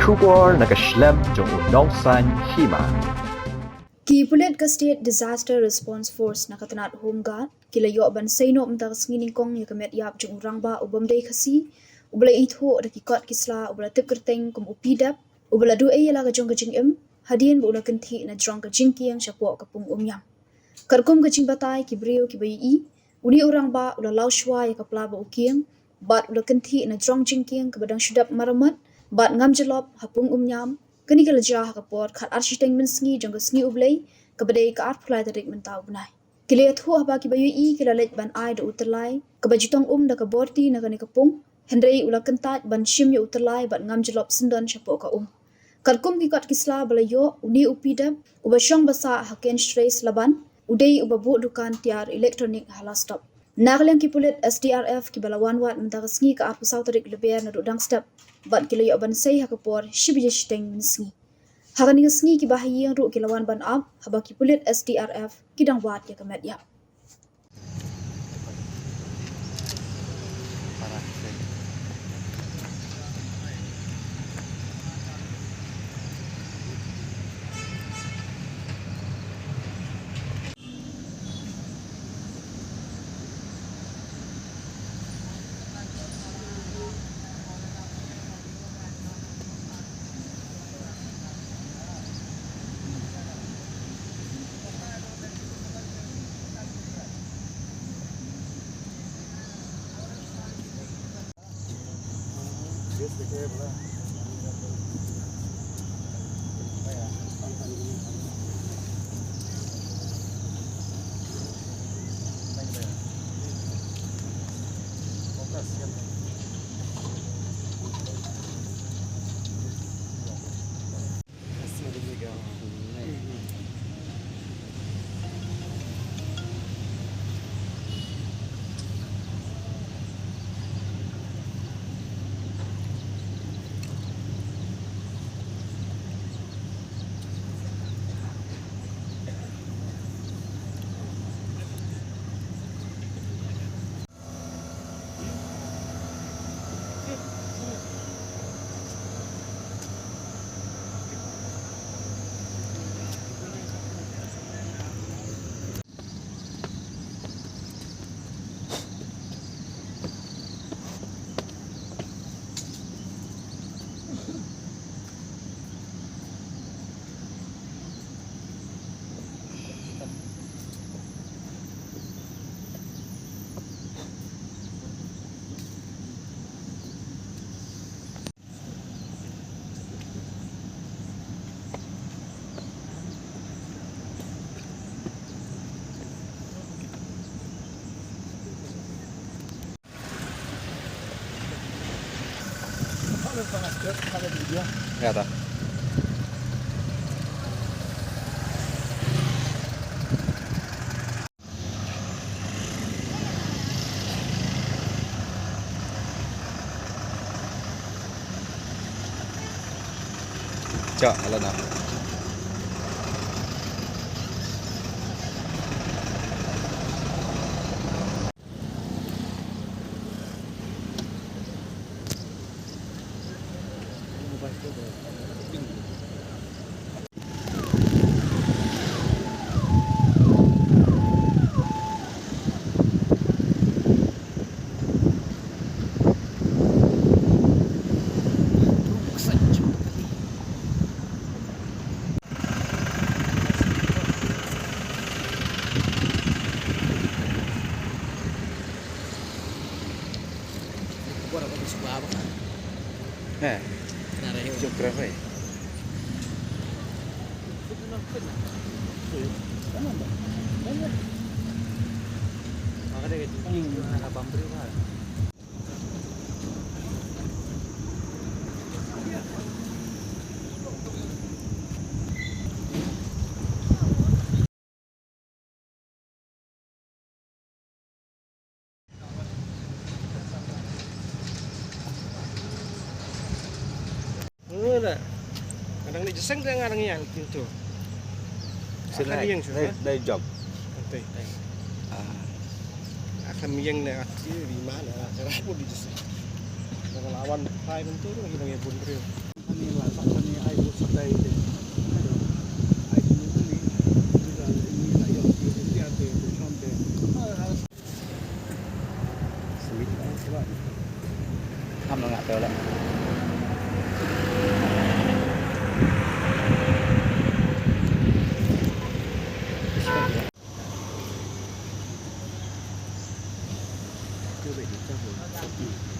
Shubor nakaslem jong unongsan Hima. Kipulit ka State Disaster Response Force nakatanat Home Guard kilayo ban sayno mta sngining kong yakamet yap jong Rangbah ubamday kasi ubala itho da kikot kisla ubala tekerteng kum upidap ubala du ayala ka Jingkieng Hadien ubala Kynthih Najrong ka Jingkieng syapo kapung Umïam. Karkum ka batay kibrio kibayi uni Rangbah ula laushwa yakapla ba ukieng bat ula Kynthih Najrong Jingkieng kabadang syudap maramat bat ngamjelop hapung Umïam kani kala jah kapor khat architeng mensngi jong sngi ublay kabadai ka art phlai tarik mentau benai kile thu haba ki bayu I kila lej ban ai do uterlai kabajitong da ka borti na kani kapung hendrei ula kentat ban shim yo uterlai ban ngamjelop sendon syapo ka kalkum ki kat kisla balayo uni upida ubashong basa haken stress Laban udai ubabu dukan tiar elektronik halastop Nagleng kipulit Sdrf ki balawan wat mendagasngi ka art pesau tarik leber na dudang step bat kila yo ban say hakapor shibijesteng mensngi Hagan ngi ki bahayang ru kilawan ban ab haba kipulit Sdrf kidang wat ya kamet ya Ya tak. Cak, ala nak. Sdrf. Kadang ni jeseng dia ngarang yang pintu. Akan yang sudah. Dari job. Nanti. Akan yang nak aksi di mana? Cara pun di jeseng. Dengan lawan pai pintu tu kita yang pun beri. ni la sa ni ai bu sa dai de ai ni ni juga ni la yo ki dia de chon de Sweet lah. Am lo nggak tahu lah.就被你这会